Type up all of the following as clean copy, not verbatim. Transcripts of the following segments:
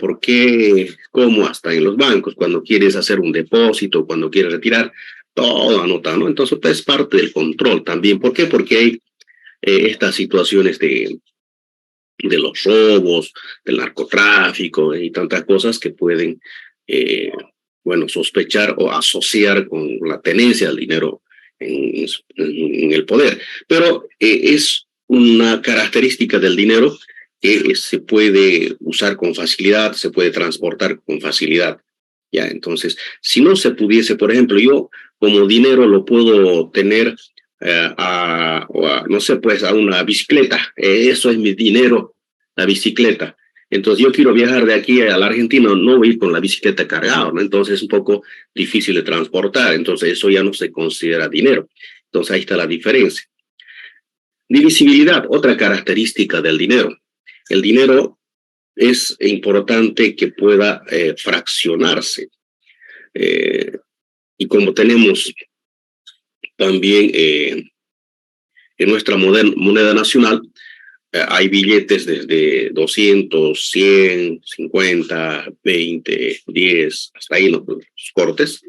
¿Por qué? ¿Cómo? Hasta en los bancos, cuando quieres hacer un depósito, cuando quieres retirar, todo anota, ¿no? Entonces, pues, es parte del control también. ¿Por qué? Porque hay estas situaciones de los robos, del narcotráfico y tantas cosas que pueden, eh, bueno, sospechar o asociar con la tenencia del dinero en el poder. Pero es una característica del dinero que se puede usar con facilidad, se puede transportar con facilidad. Ya, entonces, si no se pudiese, por ejemplo, yo como dinero lo puedo tener no sé, pues a una bicicleta. Eso es mi dinero, la bicicleta. Entonces yo quiero viajar de aquí a la Argentina, no voy a ir con la bicicleta cargada, ¿no? Entonces es un poco difícil de transportar, entonces eso ya no se considera dinero. Entonces ahí está la diferencia. Divisibilidad, otra característica del dinero. El dinero es importante que pueda fraccionarse. Eh, y como tenemos también en nuestra moneda nacional, hay billetes desde 200, 100, 50, 20, 10, hasta ahí los cortes.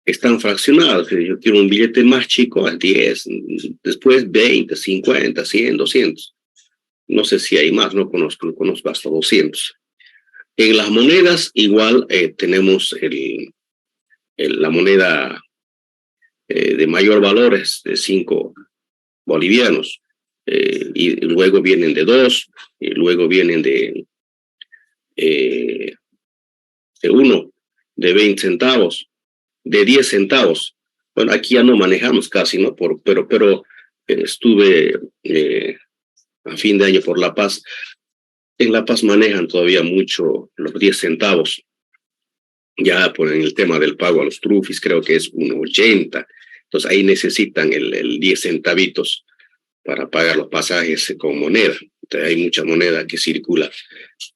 Están fraccionados. Yo quiero un billete más chico a 10, después 20, 50, 100, 200. No sé si hay más, no conozco hasta 200. En las monedas igual tenemos la moneda de mayor valor es de 5 bolivianos, y luego vienen de 2, y luego vienen eh, de 1, de 20 centavos, de 10 centavos. Bueno, aquí ya no manejamos casi, ¿no? Pero estuve a fin de año por La Paz. En La Paz manejan todavía mucho los 10 centavos. Ya por el tema del pago a los trufis, creo que es 1,80. Entonces ahí necesitan el 10 centavitos para pagar los pasajes con moneda. Entonces, hay mucha moneda que circula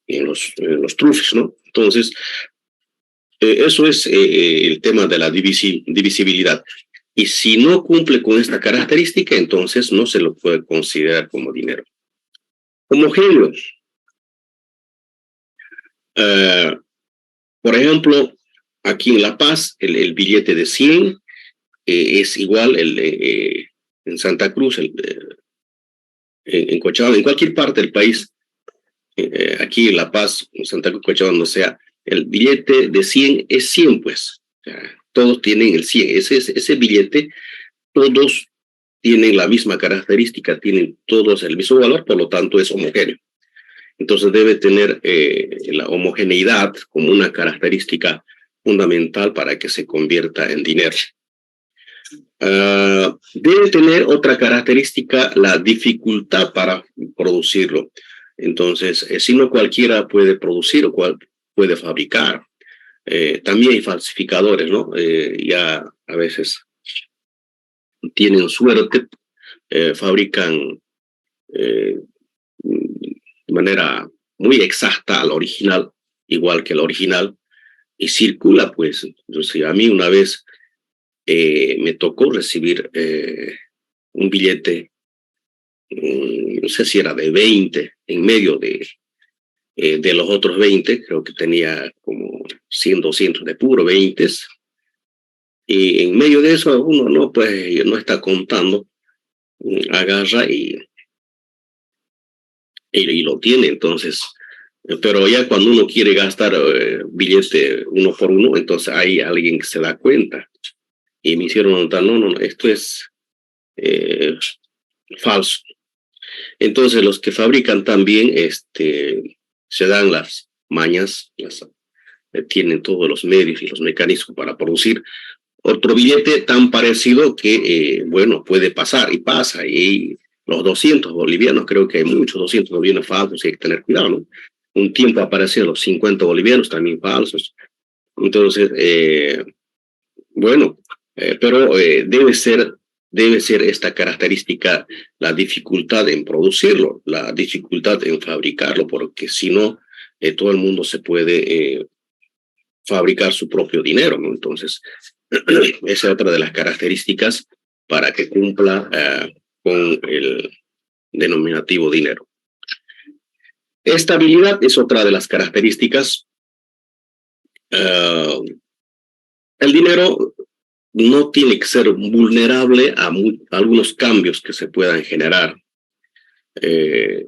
en los trufis, ¿no? Entonces, eso es el tema de la divisibilidad. Y si no cumple con esta característica, entonces no se lo puede considerar como dinero. Homogéneo. Uh, por ejemplo, aquí en La Paz, billete de 100 es igual en Santa Cruz, en Cochabamba, en cualquier parte del país, aquí en La Paz, en Santa Cruz, Cochabamba, o sea, el billete de 100 es 100, pues. O sea, todos tienen el 100. Ese billete, todos tienen la misma característica, tienen todos el mismo valor, por lo tanto es homogéneo. Entonces debe tener la homogeneidad como una característica fundamental para que se convierta en dinero. Debe tener otra característica, la dificultad para producirlo. Entonces, si no cualquiera puede producir o puede fabricar. También hay falsificadores, ¿no? Ya a veces tienen suerte, fabrican de manera muy exacta al original, igual que el original, y circula, pues. Entonces, a mí una vez me tocó recibir un billete, no sé si era de 20, en medio de los otros 20, creo que tenía como 100, 200 de puro 20, y en medio de eso uno no está contando, agarra y lo tiene. Entonces, pero ya cuando uno quiere gastar billete uno por uno, entonces hay alguien que se da cuenta y me hicieron notar, no, esto es falso. Entonces los que fabrican también se dan las mañas, tienen todos los medios y los mecanismos para producir otro billete tan parecido que, bueno, puede pasar y pasa. Y los 200 bolivianos, creo que hay muchos 200 bolivianos falsos y hay que tener cuidado, ¿no? Un tiempo aparecieron los 50 bolivianos también falsos. Entonces, bueno, pero debe ser esta característica la dificultad en producirlo, la dificultad en fabricarlo, porque si no, todo el mundo se puede fabricar su propio dinero, ¿no? Entonces, esa es otra de las características para que cumpla con el denominativo dinero. Estabilidad es otra de las características. Uh, el dinero no tiene que ser vulnerable a algunos cambios que se puedan generar. Eh,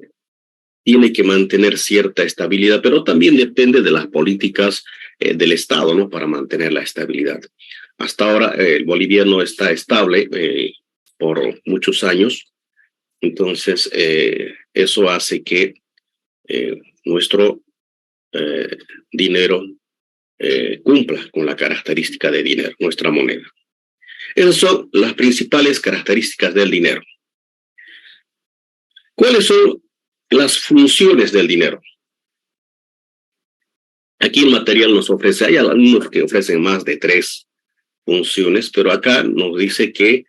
Tiene que mantener cierta estabilidad, pero también depende de las políticas del Estado, ¿no? Para mantener la estabilidad. Hasta ahora el boliviano está estable por muchos años, entonces eso hace que nuestro dinero cumpla con la característica de dinero, nuestra moneda. Esas son las principales características del dinero. ¿Cuáles son las funciones del dinero? Aquí el material nos ofrece, hay algunos que ofrecen más de 3 funciones, pero acá nos dice que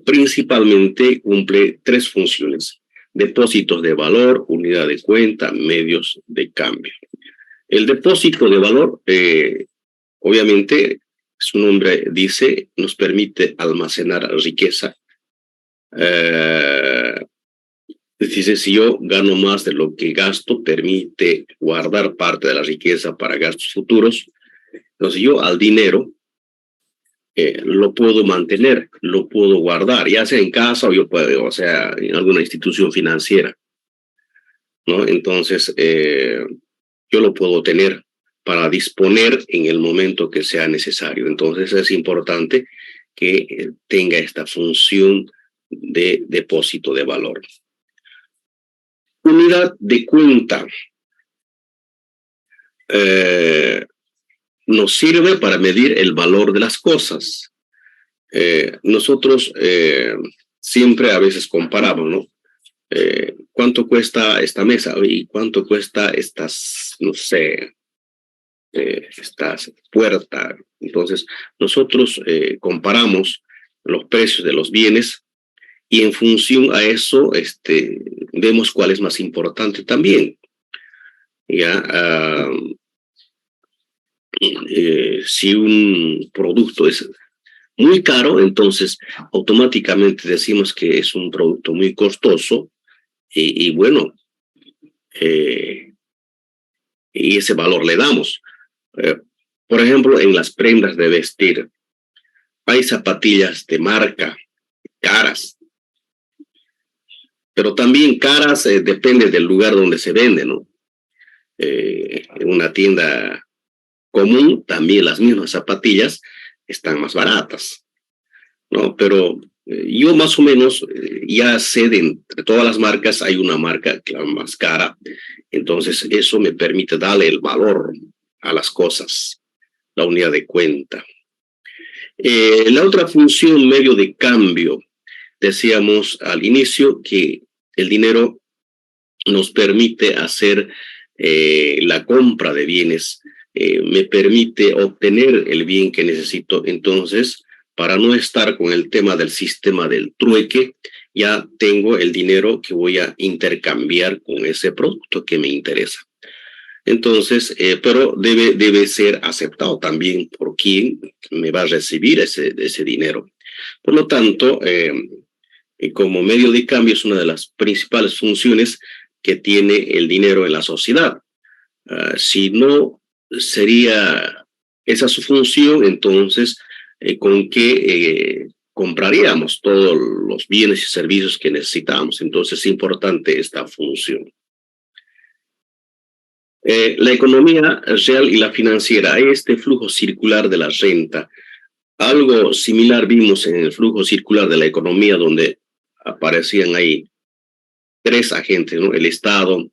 principalmente cumple 3 funciones: depósitos de valor, unidad de cuenta, medios de cambio. El depósito de valor, obviamente, su nombre dice, nos permite almacenar riqueza. Dice, si yo gano más de lo que gasto, permite guardar parte de la riqueza para gastos futuros. Entonces yo al dinero lo puedo mantener, lo puedo guardar, ya sea en casa o sea en alguna institución financiera, ¿no? Entonces yo lo puedo tener para disponer en el momento que sea necesario. Entonces es importante que tenga esta función de depósito de valor. Unidad de cuenta. Nos sirve para medir el valor de las cosas. Nosotros siempre a veces comparamos, ¿no? ¿Cuánto cuesta esta mesa? ¿Y cuánto cuesta estas, no sé, estas puertas? Entonces, nosotros comparamos los precios de los bienes y en función a eso vemos cuál es más importante también. ¿Ya? Si un producto es muy caro, entonces automáticamente decimos que es un producto muy costoso y bueno, y ese valor le damos. Por ejemplo, en las prendas de vestir, hay zapatillas de marca caras, pero también caras depende del lugar donde se vende, ¿no? En una tienda común, también las mismas zapatillas están más baratas, ¿no? Pero yo más o menos ya sé de entre todas las marcas hay una marca que es la más cara, entonces eso me permite darle el valor a las cosas, la unidad de cuenta. La otra función, medio de cambio, decíamos al inicio que el dinero nos permite hacer la compra de bienes, me permite obtener el bien que necesito. Entonces, para no estar con el tema del sistema del trueque, ya tengo el dinero que voy a intercambiar con ese producto que me interesa. Entonces, pero debe ser aceptado también por quien me va a recibir ese dinero. Por lo tanto, como medio de cambio es una de las principales funciones que tiene el dinero en la sociedad. Si no sería esa su función, entonces, ¿con qué compraríamos todos los bienes y servicios que necesitamos? Entonces es importante esta función. La economía real y la financiera, este flujo circular de la renta. Algo similar vimos en el flujo circular de la economía, donde aparecían ahí 3 agentes, ¿no? El Estado,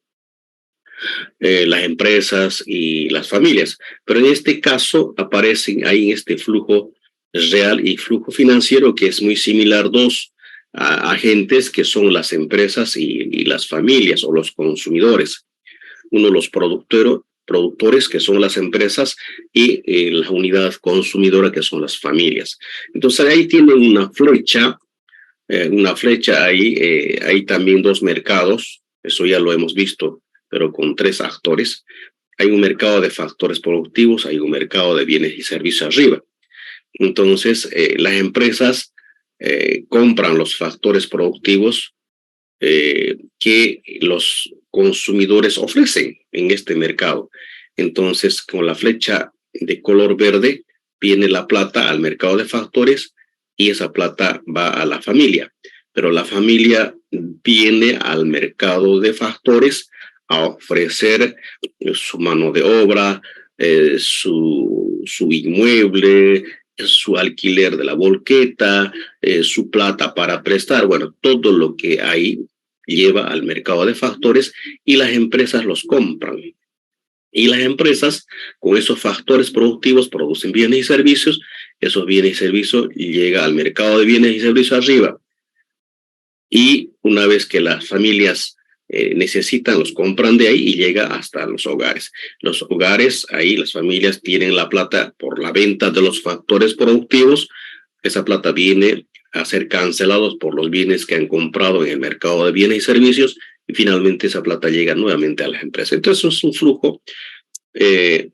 las empresas y las familias. Pero en este caso aparecen ahí en este flujo real y flujo financiero, que es muy similar, 2 agentes que son las empresas y las familias o los consumidores. Uno, los productores, que son las empresas, y la unidad consumidora, que son las familias. Entonces ahí tienen una flecha ahí, hay también 2 mercados, eso ya lo hemos visto, pero con 3 actores. Hay un mercado de factores productivos, hay un mercado de bienes y servicios arriba. Entonces, las empresas compran los factores productivos que los consumidores ofrecen en este mercado. Entonces, con la flecha de color verde, viene la plata al mercado de factores y esa plata va a la familia. Pero la familia viene al mercado de factores a ofrecer su mano de obra, su inmueble, su alquiler de la volqueta, su plata para prestar, bueno, todo lo que hay lleva al mercado de factores y las empresas los compran. Y las empresas, con esos factores productivos, producen bienes y servicios. Esos bienes y servicios llegan al mercado de bienes y servicios arriba. Y una vez que las familias necesitan, los compran de ahí y llega hasta los hogares. Los hogares, ahí las familias tienen la plata por la venta de los factores productivos. Esa plata viene a ser cancelados por los bienes que han comprado en el mercado de bienes y servicios y finalmente esa plata llega nuevamente a las empresas. Entonces es un flujo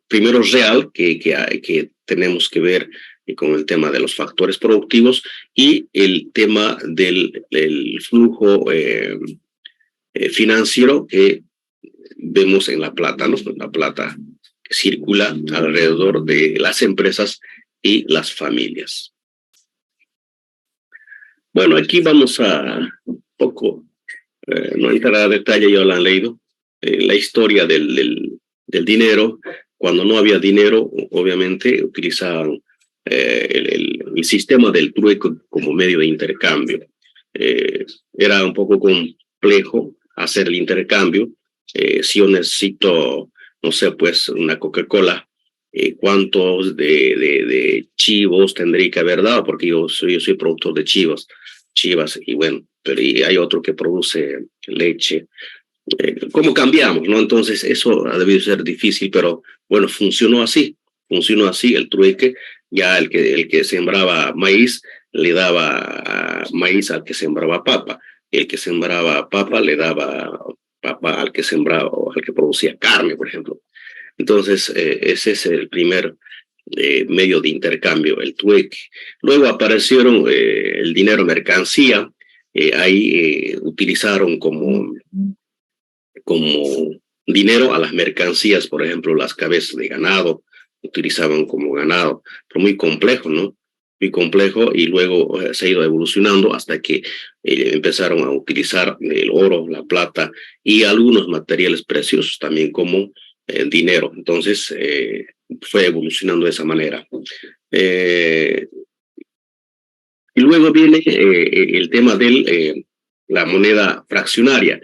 primero real que tenemos que ver con el tema de los factores productivos y el tema del flujo financiero que vemos en la plata, ¿no? La plata que circula alrededor de las empresas y las familias. Bueno, aquí vamos a un poco, no entrar a detalle, ya lo han leído, la historia del dinero. Cuando no había dinero, obviamente utilizaban el sistema del trueque como medio de intercambio. Era un poco complejo hacer el intercambio. Si yo necesito, no sé, pues una Coca-Cola, ¿cuántos de chivos tendría que haber dado? Porque yo soy productor de chivas, y bueno, pero y hay otro que produce leche. ¿Cómo cambiamos, no? Entonces eso ha debido ser difícil, pero bueno, funcionó así el trueque. Ya el que sembraba maíz le daba maíz al que sembraba papa, y el que sembraba papa le daba papa al que sembraba o al que producía carne, por ejemplo. Entonces ese es el primer medio de intercambio, el trueque. Luego aparecieron el dinero mercancía. Ahí utilizaron como dinero a las mercancías, por ejemplo, las cabezas de ganado, utilizaban como ganado, pero muy complejo, ¿no? Muy complejo, y luego se ha ido evolucionando hasta que empezaron a utilizar el oro, la plata y algunos materiales preciosos también como dinero. Entonces fue evolucionando de esa manera. Y luego viene el tema de la moneda fraccionaria.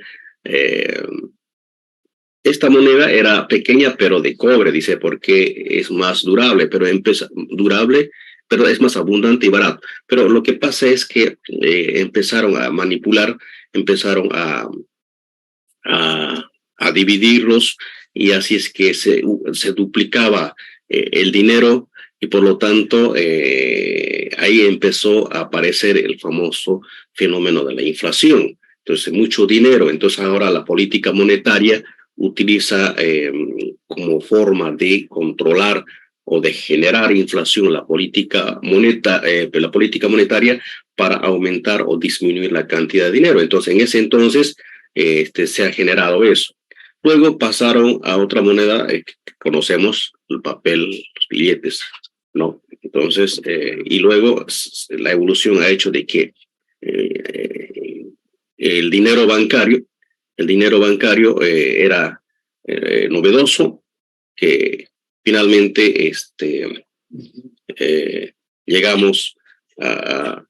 Esta moneda era pequeña, pero de cobre, dice, porque es más durable, pero es más abundante y barato. Pero lo que pasa es que empezaron a manipular, empezaron a dividirlos, y así es que se duplicaba el dinero, y por lo tanto ahí empezó a aparecer el famoso fenómeno de la inflación. Entonces, mucho dinero. Entonces, ahora la política monetaria utiliza como forma de controlar o de generar inflación la política monetaria para aumentar o disminuir la cantidad de dinero. Entonces, en ese entonces se ha generado eso. Luego pasaron a otra moneda que conocemos, el papel, los billetes, ¿no? Entonces, y luego la evolución ha hecho de que el dinero bancario era novedoso, que finalmente llegamos a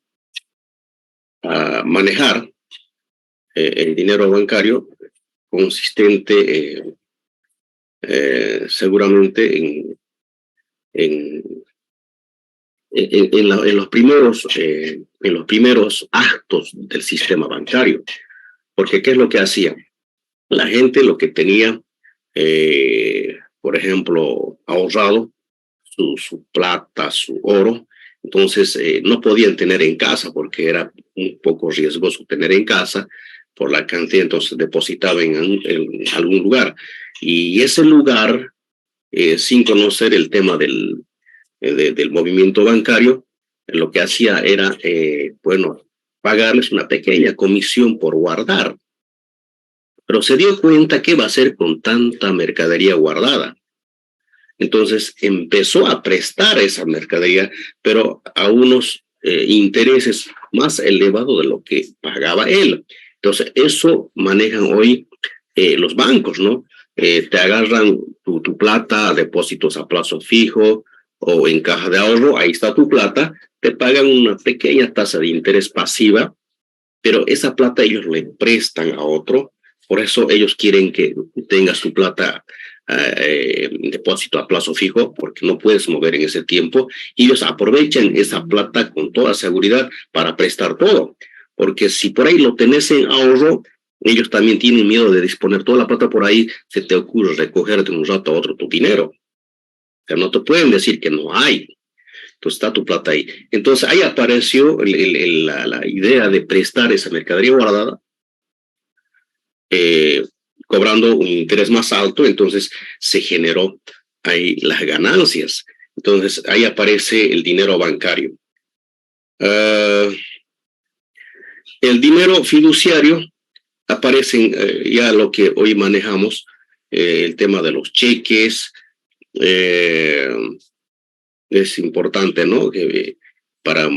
manejar el dinero bancario consistente seguramente en los primeros actos del sistema bancario. Porque ¿qué es lo que hacía? La gente lo que tenía, por ejemplo, ahorrado su plata, su oro, entonces no podían tener en casa porque era un poco riesgoso tener en casa por la cantidad, entonces depositaban en algún lugar. Y ese lugar, sin conocer el tema del movimiento bancario, lo que hacía era, bueno, pagarles una pequeña comisión por guardar pero se dio cuenta qué va a hacer con tanta mercadería guardada. Entonces empezó a prestar esa mercadería, pero a unos intereses más elevados de lo que pagaba él. Entonces eso manejan hoy los bancos, ¿no? Te agarran tu plata, depósitos a plazo fijo o en caja de ahorro, ahí está tu plata, te pagan una pequeña tasa de interés pasiva, pero esa plata ellos le prestan a otro, por eso ellos quieren que tengas tu plata depósito a plazo fijo, porque no puedes mover en ese tiempo, y ellos aprovechan esa plata con toda seguridad para prestar todo, porque si por ahí lo tenés en ahorro, ellos también tienen miedo de disponer toda la plata por ahí, se te ocurre recoger de un rato a otro tu dinero. O sea, no te pueden decir que no hay. Entonces está tu plata ahí. Entonces ahí apareció la idea de prestar esa mercadería guardada, eh, cobrando un interés más alto, entonces se generó ahí las ganancias. Entonces ahí aparece el dinero bancario. El dinero fiduciario aparece ya lo que hoy manejamos, el tema de los cheques. Es importante, ¿no? Que para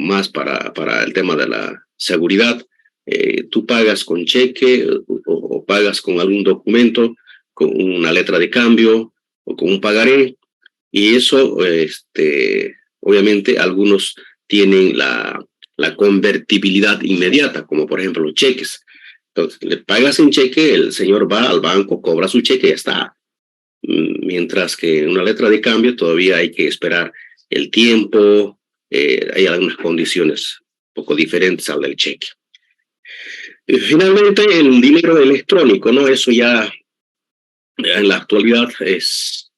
el tema de la seguridad, tú pagas con cheque o pagas con algún documento, con una letra de cambio o con un pagaré, y eso, obviamente, algunos tienen la convertibilidad inmediata, como por ejemplo los cheques. Entonces, le pagas en cheque, el señor va al banco, cobra su cheque y ya está. Mientras que en una letra de cambio todavía hay que esperar el tiempo, hay algunas condiciones un poco diferentes al del cheque. Y finalmente, el dinero electrónico, ¿no? Eso ya en la actualidad es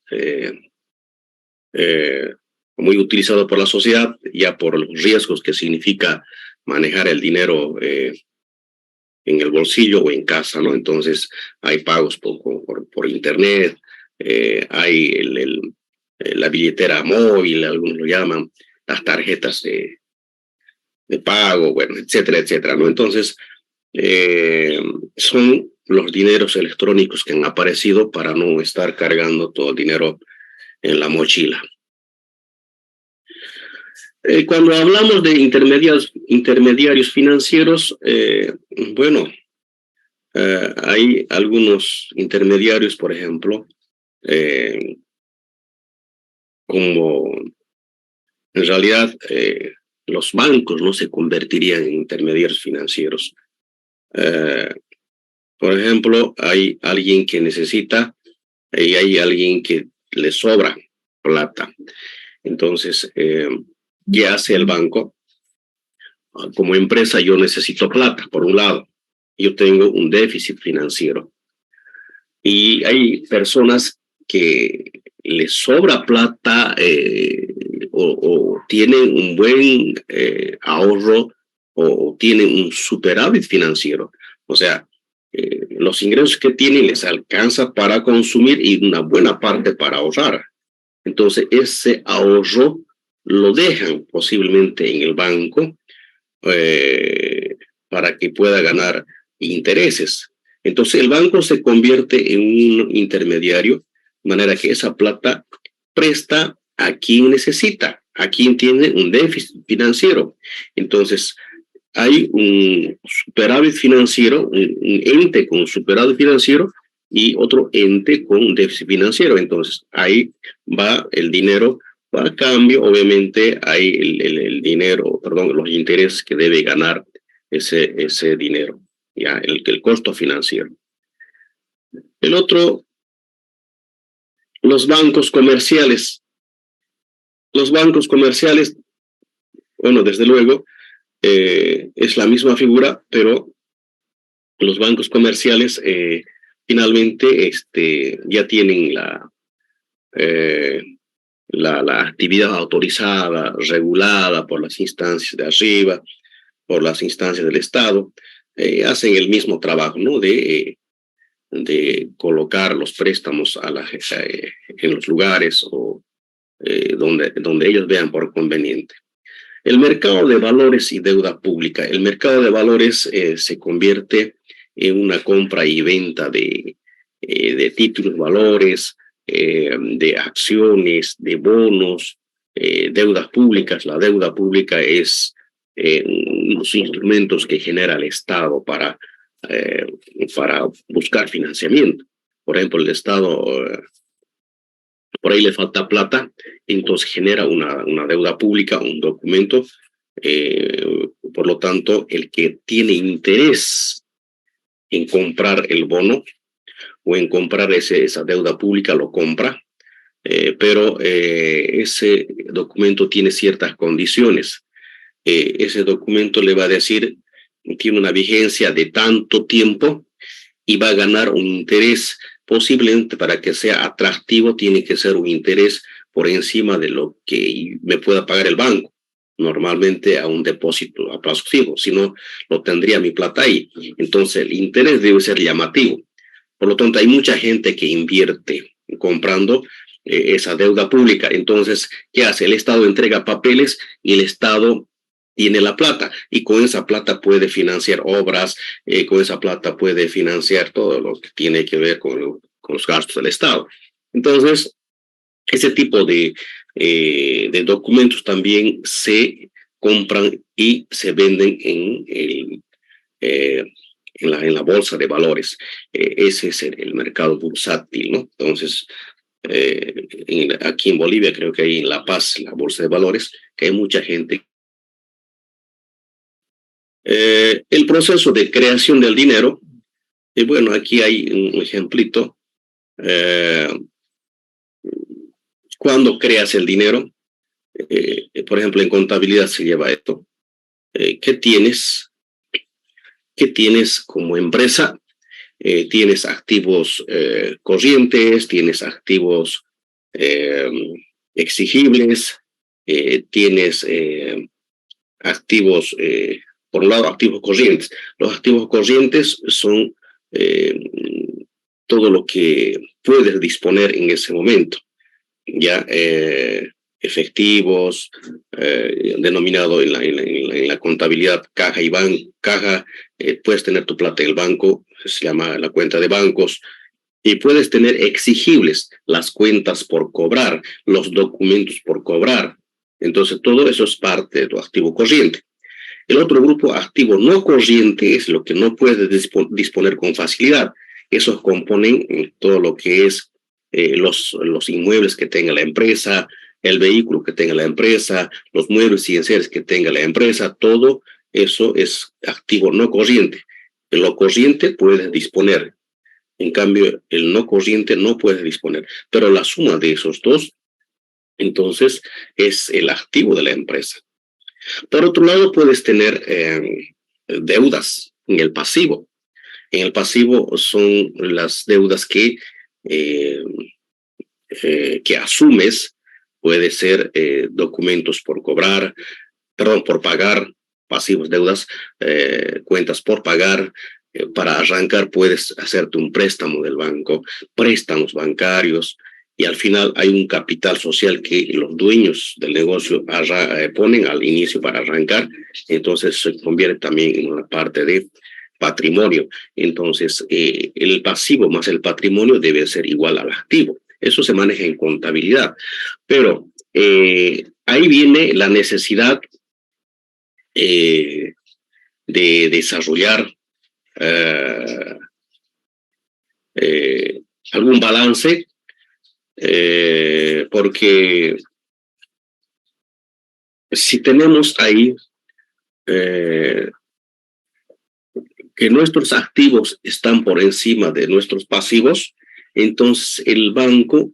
muy utilizado por la sociedad, ya por los riesgos que significa manejar el dinero en el bolsillo o en casa, ¿no? Entonces hay pagos por internet, hay la billetera móvil, algunos lo llaman, las tarjetas de pago, bueno, etcétera, etcétera, ¿no? Entonces, son los dineros electrónicos que han aparecido para no estar cargando todo el dinero en la mochila. Cuando hablamos de intermediarios financieros, bueno, hay algunos intermediarios, por ejemplo, como en realidad los bancos no se convertirían en intermediarios financieros. Por ejemplo, hay alguien que necesita y hay alguien que le sobra plata. Entonces, ¿qué hace el banco? Como empresa yo necesito plata, por un lado. Yo tengo un déficit financiero. Y hay personas que les sobra plata o tienen un buen ahorro o tienen un superávit financiero. O sea, los ingresos que tienen les alcanza para consumir y una buena parte para ahorrar. Entonces, ese ahorro lo dejan posiblemente en el banco para que pueda ganar intereses. Entonces, el banco se convierte en un intermediario, de manera que esa plata presta a quien necesita, a quien tiene un déficit financiero. Entonces, hay un superávit financiero, un ente con superávit financiero y otro ente con un déficit financiero. Entonces, ahí va el dinero. A cambio, obviamente, hay el dinero, perdón, los intereses que debe ganar ese dinero, ya, el costo financiero. El otro, los bancos comerciales. Los bancos comerciales, bueno, desde luego, es la misma figura, pero los bancos comerciales finalmente ya tienen la actividad autorizada, regulada por las instancias de arriba, por las instancias del Estado, hacen el mismo trabajo, ¿no? De colocar los préstamos en los lugares o donde ellos vean por conveniente. El mercado de valores y deuda pública. El mercado de valores se convierte en una compra y venta de títulos, valores, de acciones, de bonos, deudas públicas. La deuda pública es los instrumentos que genera el Estado para buscar financiamiento. Por ejemplo, el Estado, por ahí le falta plata, entonces genera una deuda pública, un documento. Por lo tanto, el que tiene interés en comprar el bono o en comprar esa deuda pública lo compra, pero ese documento tiene ciertas condiciones. Ese documento le va a decir, tiene una vigencia de tanto tiempo y va a ganar un interés. Posiblemente para que sea atractivo tiene que ser un interés por encima de lo que me pueda pagar el banco, normalmente a un depósito a plazo fijo, si no lo tendría mi plata ahí. Entonces el interés debe ser llamativo. Por lo tanto, hay mucha gente que invierte comprando esa deuda pública. Entonces, ¿qué hace? El Estado entrega papeles y el Estado tiene la plata, y con esa plata puede financiar obras, con esa plata puede financiar todo lo que tiene que ver con los gastos del Estado. Entonces, ese tipo de documentos también se compran y se venden en la bolsa de valores. Ese es el mercado bursátil, ¿no? Entonces, aquí en Bolivia, creo que hay en La Paz, la bolsa de valores, que hay mucha gente. El proceso de creación del dinero, y bueno, aquí hay un ejemplito. Cuando creas el dinero, por ejemplo, en contabilidad se lleva esto. ¿Qué tienes? ¿Qué tienes como empresa? Tienes activos corrientes, tienes activos exigibles, tienes activos, por un lado, activos corrientes. Los activos corrientes son todo lo que puedes disponer en ese momento, ya efectivos, denominado en la contabilidad caja y caja. Puedes tener tu plata en el banco, se llama la cuenta de bancos, y puedes tener exigibles, las cuentas por cobrar, los documentos por cobrar. Entonces, todo eso es parte de tu activo corriente. El otro grupo, activo no corriente, es lo que no puedes disponer con facilidad. Esos componen todo lo que es los inmuebles que tenga la empresa, el vehículo que tenga la empresa, los muebles y enseres que tenga la empresa. Todo eso es activo no corriente. En lo corriente puedes disponer, en cambio el no corriente no puedes disponer, pero la suma de esos dos entonces es el activo de la empresa. Por otro lado, puedes tener deudas en el pasivo. En el pasivo son las deudas que asumes. Puede ser documentos por cobrar, perdón, por pagar, pasivos, deudas, cuentas por pagar. Para arrancar puedes hacerte un préstamo del banco, préstamos bancarios, y al final hay un capital social que los dueños del negocio ponen al inicio para arrancar. Entonces se convierte también en una parte de patrimonio. Entonces el pasivo más el patrimonio debe ser igual al activo. Eso se maneja en contabilidad, pero ahí viene la necesidad de desarrollar algún balance, porque si tenemos ahí que nuestros activos están por encima de nuestros pasivos, entonces el banco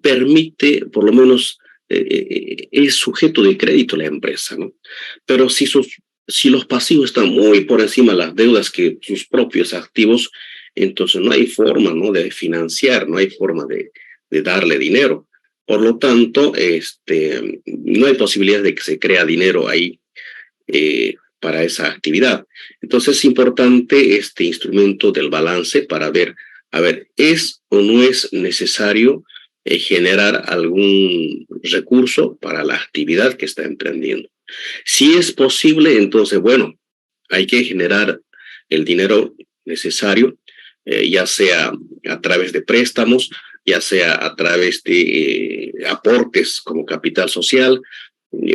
permite, por lo menos es sujeto de crédito la empresa, ¿no? Pero si los pasivos están muy por encima de las deudas que sus propios activos, entonces no hay forma, ¿no?, de financiar, no hay forma de darle dinero. Por lo tanto, no hay posibilidad de que se crea dinero ahí para esa actividad. Entonces es importante este instrumento del balance para ver, a ver, ¿es o no es necesario generar algún recurso para la actividad que está emprendiendo? Si es posible, entonces, bueno, hay que generar el dinero necesario, ya sea a través de préstamos, ya sea a través de aportes como capital social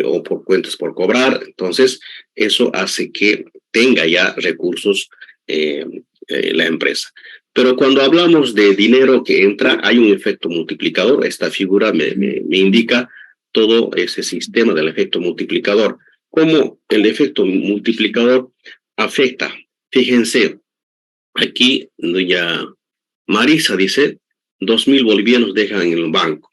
o por cuentas por cobrar. Entonces, eso hace que tenga ya recursos la empresa. Pero cuando hablamos de dinero que entra, hay un efecto multiplicador. Esta figura me indica todo ese sistema del efecto multiplicador. Cómo el efecto multiplicador afecta. Fíjense, aquí doña Marisa dice, 2.000 bolivianos dejan en el banco.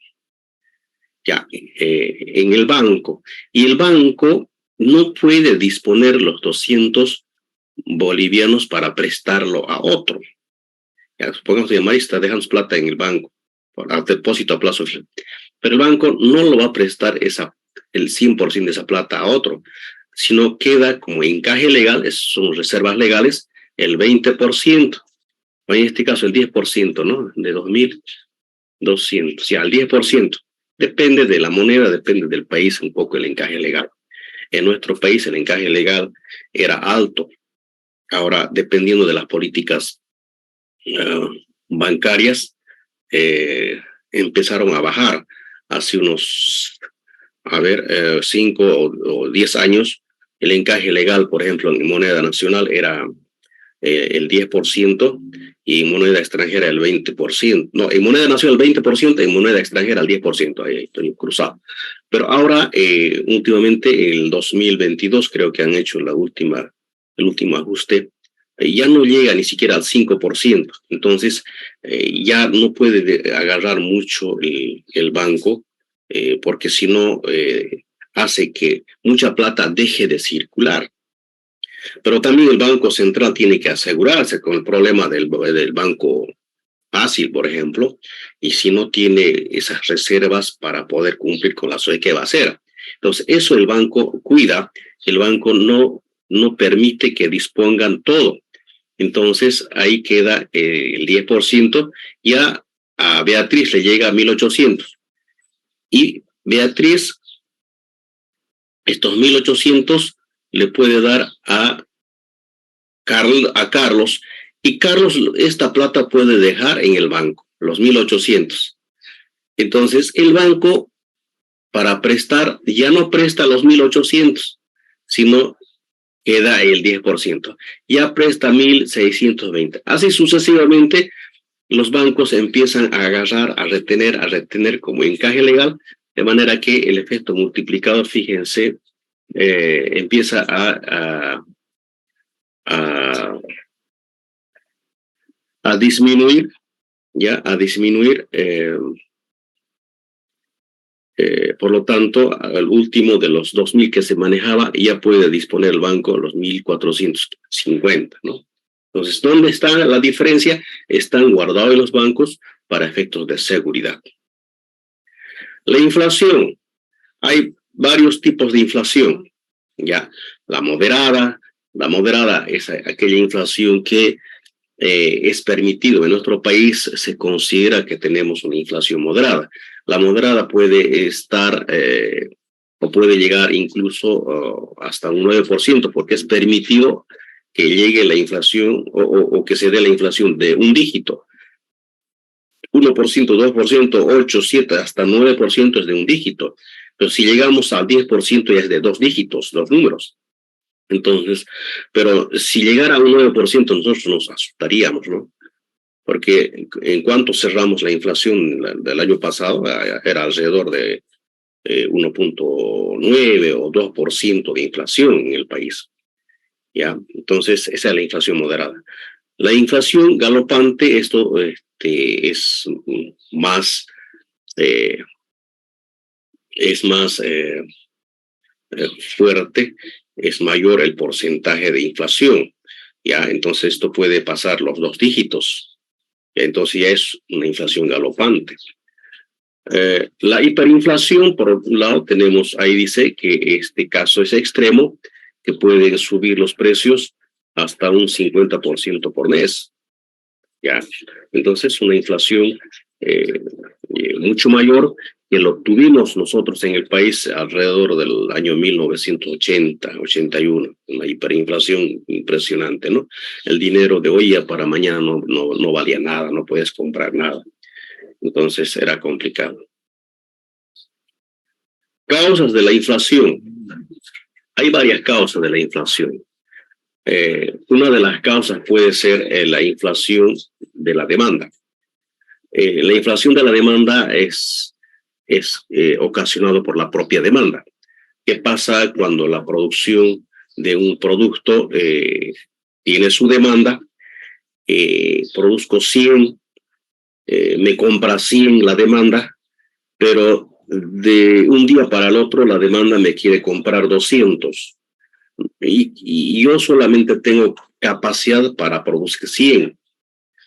Ya, en el banco. Y el banco no puede disponer los 200 bolivianos para prestarlo a otro. Ya, supongamos que Marisa deja su plata en el banco, a depósito a plazo fijo. Pero el banco no lo va a prestar el 100% de esa plata a otro, sino queda como encaje legal, son reservas legales, el 20%, o en este caso el 10%, ¿no? De 2.200, ya, el 10%. Depende de la moneda, depende del país un poco el encaje legal. En nuestro país el encaje legal era alto. Ahora, dependiendo de las políticas bancarias, empezaron a bajar. Hace unos, 5 o 10 años, el encaje legal, por ejemplo, en moneda nacional era el 10% y en moneda extranjera el 20%. No, en moneda nacional el 20%, en moneda extranjera el 10%. Ahí estoy cruzado. Pero ahora, últimamente, el 2022, creo que han hecho el último ajuste, ya no llega ni siquiera al 5%. Entonces, ya no puede agarrar mucho el banco, porque si no, hace que mucha plata deje de circular. Pero también el Banco Central tiene que asegurarse con el problema del Banco Fácil, por ejemplo, y si no tiene esas reservas para poder cumplir con la SOE, ¿qué va a hacer? Entonces, eso el banco cuida, el banco no permite que dispongan todo. Entonces, ahí queda el 10%, ya a Beatriz le llega a 1.800. Y Beatriz, estos 1.800 le puede dar a Carlos, y Carlos esta plata puede dejar en el banco, los 1.800. Entonces, el banco, para prestar, ya no presta los 1.800, sino queda el 10%. Ya presta 1.620. Así sucesivamente, los bancos empiezan a agarrar, a retener como encaje legal, de manera que el efecto multiplicador, fíjense, empieza a disminuir, ya, a disminuir. Por lo tanto, al último de los 2.000 que se manejaba, ya puede disponer el banco los 1.450, ¿no? Entonces, ¿dónde está la diferencia? Están guardados en los bancos para efectos de seguridad. La inflación. Hay varios tipos de inflación, ¿ya? La moderada es aquella inflación que es permitido. En nuestro país se considera que tenemos una inflación moderada. La moderada puede estar o puede llegar incluso hasta un 9%, porque es permitido que llegue la inflación o que se dé la inflación de un dígito. 1%, 2%, 8, 7, hasta 9% es de un dígito. Pero si llegamos al 10% ya es de 2 dígitos, 2 números. Entonces, pero si llegara a un 9%, nosotros nos asustaríamos, ¿no? Porque en cuanto cerramos la inflación del año pasado, era alrededor de 1.9 o 2% de inflación en el país. ¿Ya? Entonces, esa es la inflación moderada. La inflación galopante, esto es más fuerte, es mayor el porcentaje de inflación, ¿ya? Entonces esto puede pasar los 2 dígitos, entonces ya es una inflación galopante. La hiperinflación, por un lado, tenemos, ahí dice que este caso es extremo, que pueden subir los precios hasta un 50% por mes, ¿ya? Entonces una inflación mucho mayor, que lo tuvimos nosotros en el país alrededor del año 1980, 81, una hiperinflación impresionante, ¿no? El dinero de hoy a para mañana no valía nada, no puedes comprar nada. Entonces era complicado. Causas de la inflación. Hay varias causas de la inflación. Una de las causas puede ser la inflación de la demanda. La inflación de la demanda es ocasionado por la propia demanda. ¿Qué pasa cuando la producción de un producto tiene su demanda? Produzco 100, me compra 100 la demanda, pero de un día para el otro la demanda me quiere comprar 200. Y yo solamente tengo capacidad para producir 100.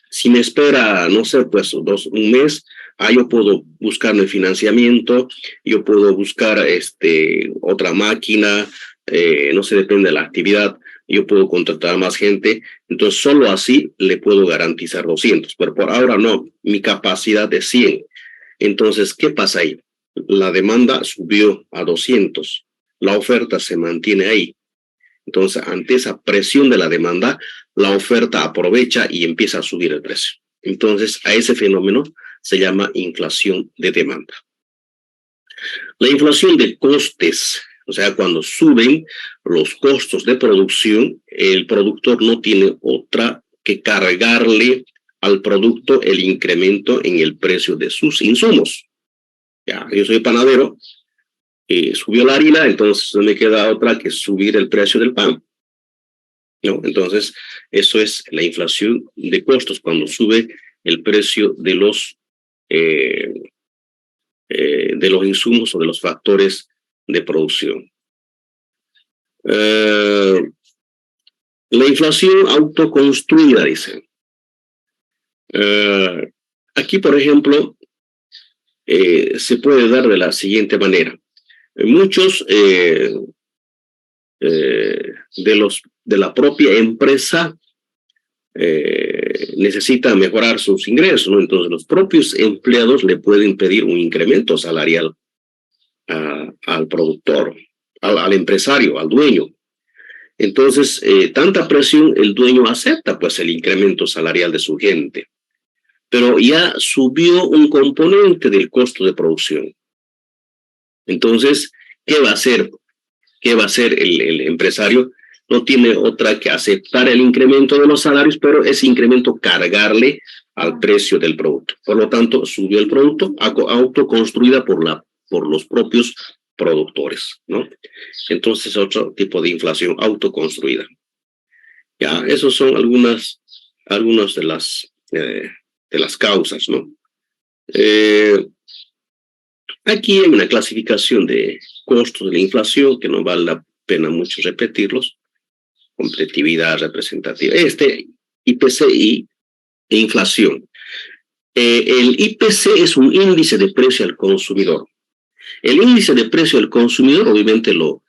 Si me espera, no sé, pues un mes, yo puedo buscarme financiamiento, yo puedo buscar otra máquina, no sé, depende de la actividad, yo puedo contratar a más gente, entonces solo así le puedo garantizar 200, pero por ahora no, mi capacidad es 100. Entonces, ¿qué pasa ahí? La demanda subió a 200, la oferta se mantiene ahí. Entonces, ante esa presión de la demanda, la oferta aprovecha y empieza a subir el precio. Entonces, a ese fenómeno se llama inflación de demanda. La inflación de costes, o sea, cuando suben los costos de producción, el productor no tiene otra que cargarle al producto el incremento en el precio de sus insumos. Ya, yo soy panadero, subió la harina, entonces no me queda otra que subir el precio del pan, ¿no? Entonces, eso es la inflación de costos, cuando sube el precio de los insumos o de los factores de producción. La inflación autoconstruida, dice. Aquí, por ejemplo, se puede dar de la siguiente manera. Muchos de la propia empresa necesitan mejorar sus ingresos, ¿no? Entonces los propios empleados le pueden pedir un incremento salarial al productor, al empresario, al dueño. Entonces, tanta presión, el dueño acepta pues el incremento salarial de su gente, pero ya subió un componente del costo de producción. Entonces, ¿qué va a hacer? ¿Qué va a hacer el empresario? No tiene otra que aceptar el incremento de los salarios, pero ese incremento cargarle al precio del producto. Por lo tanto, subió el producto autoconstruida por los propios productores, ¿no? Entonces, otro tipo de inflación autoconstruida. Ya, esos son algunas de las causas, ¿no? Aquí hay una clasificación de costos de la inflación que no vale la pena mucho repetirlos. Competitividad representativa. IPC e inflación. El IPC es un índice de precio al consumidor. El índice de precio al consumidor obviamente lo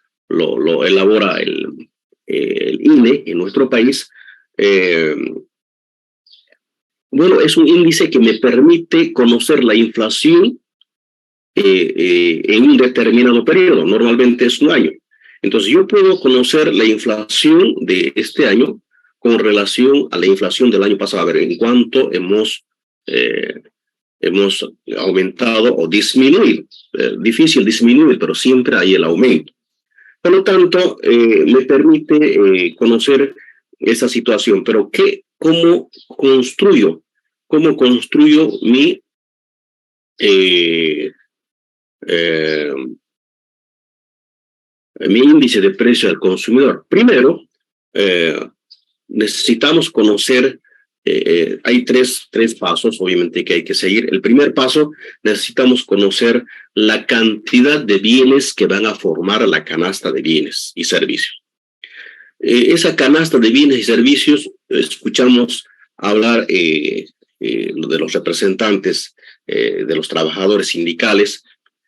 elabora el INE en nuestro país. Bueno, es un índice que me permite conocer la inflación en un determinado periodo, normalmente es un año. Entonces yo puedo conocer la inflación de este año con relación a la inflación del año pasado, a ver en cuánto hemos aumentado o disminuido. Difícil disminuir, pero siempre hay el aumento. Por lo tanto, me permite conocer esa situación. Pero ¿cómo construyo mi índice de precio al consumidor? Primero, necesitamos conocer, hay tres pasos, obviamente, que hay que seguir. El primer paso, necesitamos conocer la cantidad de bienes que van a formar la canasta de bienes y servicios. Esa canasta de bienes y servicios, escuchamos hablar de los representantes de los trabajadores sindicales,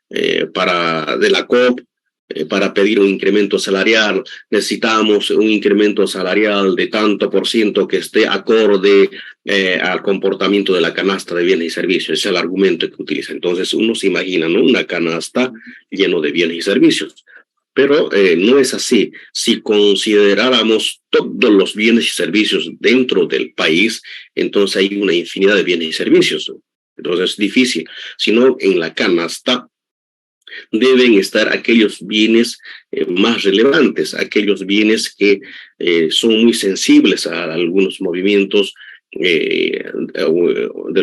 de la COP, para pedir un incremento salarial, necesitamos un incremento salarial de tanto por ciento que esté acorde al comportamiento de la canasta de bienes y servicios. Ese es el argumento que utiliza. Entonces uno se imagina, ¿no?, una canasta lleno de bienes y servicios. Pero no es así. Si consideráramos todos los bienes y servicios dentro del país, entonces hay una infinidad de bienes y servicios. Entonces es difícil. Sino en la canasta deben estar aquellos bienes más relevantes, aquellos bienes que son muy sensibles a algunos movimientos de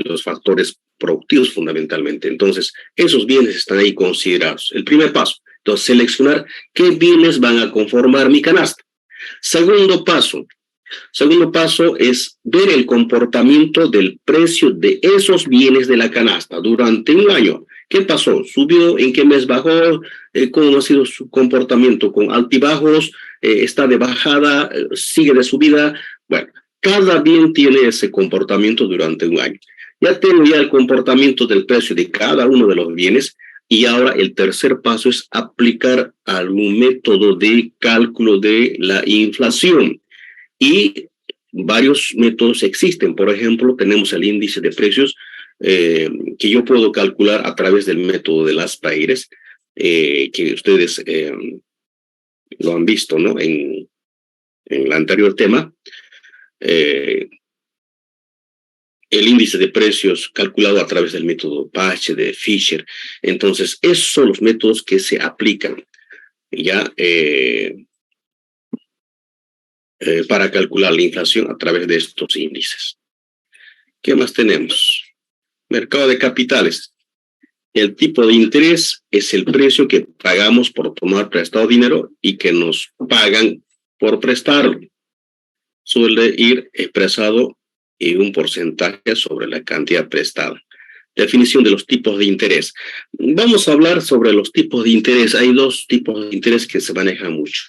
los factores productivos fundamentalmente. Entonces, esos bienes están ahí considerados. El primer paso, entonces, seleccionar qué bienes van a conformar mi canasta. Segundo paso es ver el comportamiento del precio de esos bienes de la canasta durante un año. ¿Qué pasó? ¿Subió? ¿En qué mes bajó? ¿Cómo ha sido su comportamiento? ¿Con altibajos? ¿Está de bajada? ¿Sigue de subida? Bueno, cada bien tiene ese comportamiento durante un año. Ya tengo el comportamiento del precio de cada uno de los bienes, y ahora el tercer paso es aplicar algún método de cálculo de la inflación. Y varios métodos existen. Por ejemplo, tenemos el índice de precios que yo puedo calcular a través del método de las Paires, que ustedes lo han visto, ¿no?, en el anterior tema. El índice de precios calculado a través del método Pache, de Fisher. Entonces, esos son los métodos que se aplican ya para calcular la inflación a través de estos índices. ¿Qué más tenemos? Mercado de capitales. El tipo de interés es el precio que pagamos por tomar prestado dinero y que nos pagan por prestarlo. Suele ir expresado en un porcentaje sobre la cantidad prestada. Definición de los tipos de interés. Vamos a hablar sobre los tipos de interés. Hay dos tipos de interés que se manejan mucho.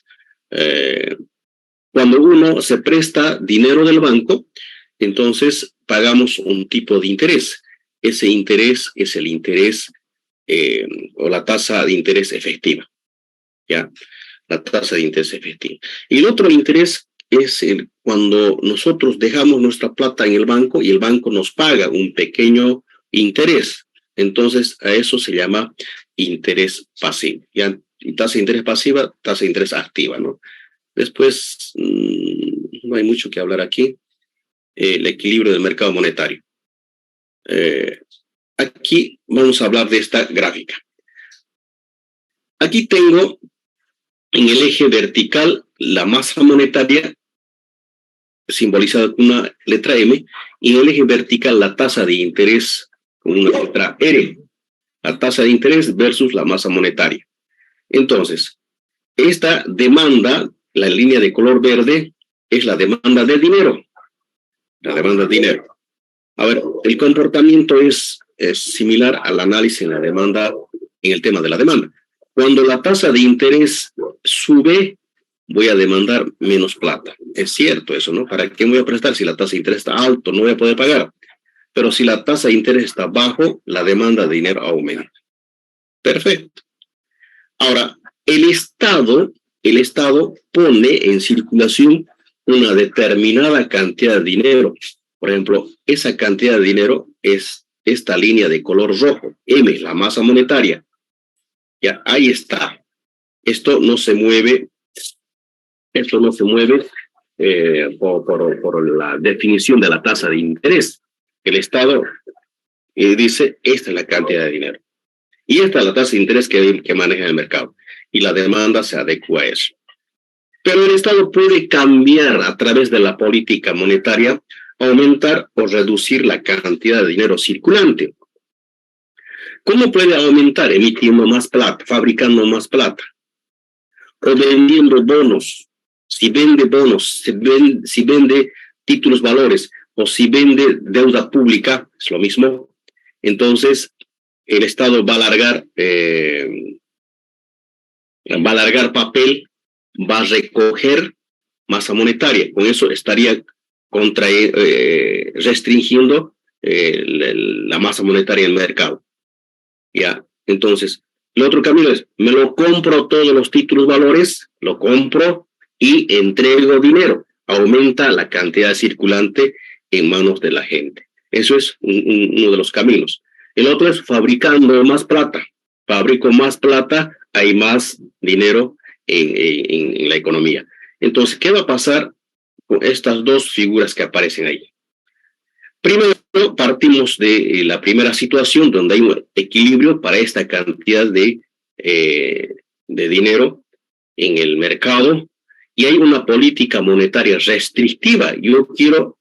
Cuando uno se presta dinero del banco, entonces pagamos un tipo de interés. Ese interés es el interés o la tasa de interés efectiva. ¿Ya? La tasa de interés efectiva. Y el otro interés es cuando nosotros dejamos nuestra plata en el banco y el banco nos paga un pequeño interés. Entonces, a eso se llama interés pasivo. ¿Ya? Y tasa de interés pasiva, tasa de interés activa, ¿no? Después, no hay mucho que hablar aquí. El equilibrio del mercado monetario. Aquí vamos a hablar de esta gráfica. Aquí tengo en el eje vertical la masa monetaria, simbolizada con una letra M, y en el eje vertical la tasa de interés con una letra R. La tasa de interés versus la masa monetaria. Entonces, esta demanda, la línea de color verde, es la demanda de dinero. La demanda de dinero. A ver, el comportamiento es similar al análisis en la demanda, en el tema de la demanda. Cuando la tasa de interés sube, voy a demandar menos plata. Es cierto eso, ¿no? ¿Para qué voy a prestar si la tasa de interés está alto? No voy a poder pagar. Pero si la tasa de interés está bajo, la demanda de dinero aumenta. Perfecto. Ahora, el Estado pone en circulación una determinada cantidad de dinero. Por ejemplo, esa cantidad de dinero es esta línea de color rojo, M, la masa monetaria. Ya, ahí está. Esto no se mueve por la definición de la tasa de interés. El Estado dice, esta es la cantidad de dinero. Y esta es la tasa de interés que maneja el mercado. Y la demanda se adecua a eso. Pero el Estado puede cambiar a través de la política monetaria, aumentar o reducir la cantidad de dinero circulante. ¿Cómo puede aumentar? Emitiendo más plata, fabricando más plata, o vendiendo bonos. Si vende bonos, si vende títulos valores, o si vende deuda pública, es lo mismo. Entonces, el Estado va a alargar papel, va a recoger masa monetaria. Con eso estaría restringiendo la masa monetaria en el mercado. ¿Ya? Entonces, El otro camino es, me lo compro todos los títulos valores, lo compro y entrego dinero. Aumenta la cantidad circulante en manos de la gente. Eso es uno de los caminos. El otro es fabricando más plata. Fabrico más plata, hay más dinero en la economía. Entonces, ¿qué va a pasar con estas dos figuras que aparecen ahí? Primero, partimos de la primera situación donde hay un equilibrio para esta cantidad de dinero en el mercado y hay una política monetaria restrictiva. Yo quiero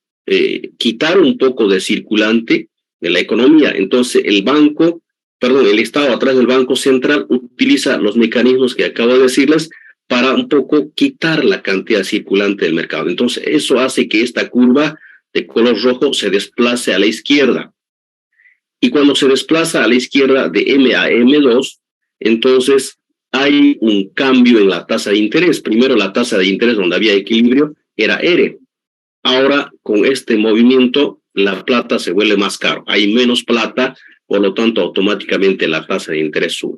quitar un poco de circulante de la economía. Entonces, el Estado a través del Banco Central utiliza los mecanismos que acabo de decirles para un poco quitar la cantidad circulante del mercado. Entonces, eso hace que esta curva de color rojo se desplace a la izquierda. Y cuando se desplaza a la izquierda de M a M2, entonces hay un cambio en la tasa de interés. Primero la tasa de interés donde había equilibrio era R. Ahora con este movimiento la plata se vuelve más caro. Hay menos plata, por lo tanto automáticamente la tasa de interés sube.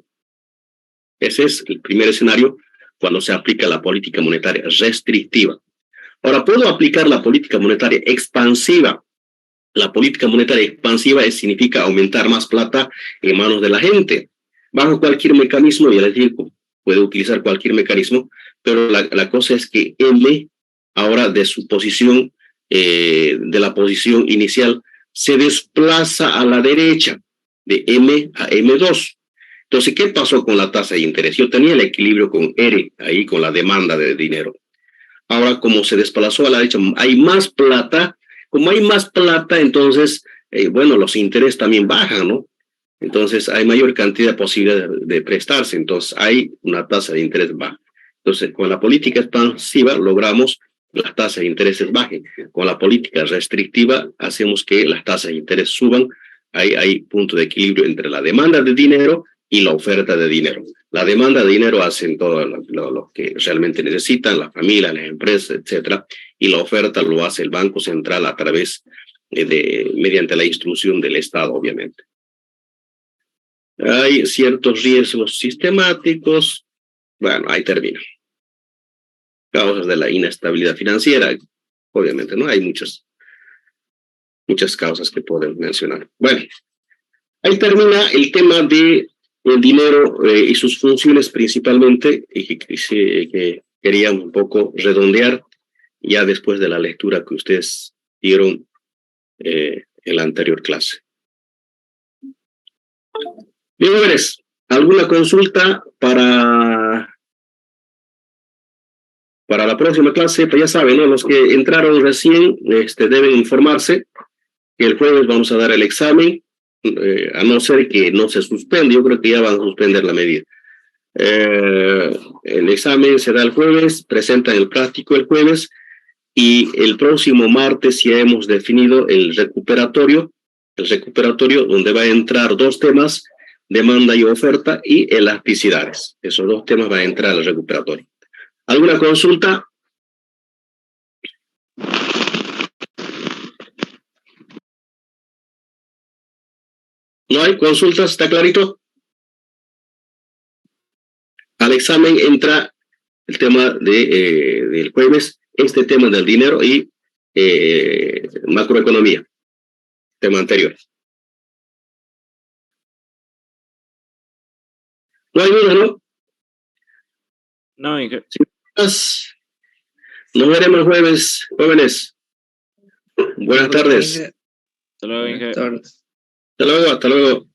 Ese es el primer escenario cuando se aplica la política monetaria restrictiva. Ahora, puedo aplicar la política monetaria expansiva. La política monetaria expansiva significa aumentar más plata en manos de la gente. Bajo cualquier mecanismo, ya les digo, puede utilizar cualquier mecanismo, pero la cosa es que M, ahora de su posición, de la posición inicial, se desplaza a la derecha, de M a M2. Entonces, ¿qué pasó con la tasa de interés? Yo tenía el equilibrio con R, ahí con la demanda de dinero. Ahora, como se desplazó a la derecha, hay más plata. Como hay más plata, entonces, bueno, los intereses también bajan, ¿no? Entonces, hay mayor cantidad de posibilidades de prestarse. Entonces, hay una tasa de interés baja. Entonces, con la política expansiva logramos que las tasas de intereses bajen. Con la política restrictiva hacemos que las tasas de interés suban. Hay punto de equilibrio entre la demanda de dinero y la oferta de dinero. La demanda de dinero hacen todo lo que realmente necesitan, la familia, las empresas, etcétera, y la oferta lo hace el Banco Central a través mediante la instrucción del Estado, obviamente. Hay ciertos riesgos sistemáticos. Bueno, ahí termina. Causas de la inestabilidad financiera, obviamente, ¿no? Hay muchas causas que podemos mencionar. Bueno, ahí termina el tema de el dinero y sus funciones principalmente, y que queríamos un poco redondear ya después de la lectura que ustedes dieron en la anterior clase. Bien, jóvenes, ¿alguna consulta para la próxima clase? Pues ya saben, ¿no? Los que entraron recién deben informarse que el jueves vamos a dar el examen, a no ser que no se suspende. Yo creo que ya van a suspender la medida. El examen será el jueves, presentan el práctico el jueves, y el próximo martes ya hemos definido el recuperatorio donde va a entrar dos temas, demanda y oferta, y elasticidades. Esos dos temas van a entrar al recuperatorio. ¿Alguna consulta? ¿No hay consultas? ¿Está clarito? Al examen entra el tema del jueves, este tema del dinero y macroeconomía, tema anterior. ¿No hay duda, no? No, Inge. Nos veremos el jueves, jóvenes. Buenas tardes. Hasta luego, Inge. Hasta luego, hasta luego.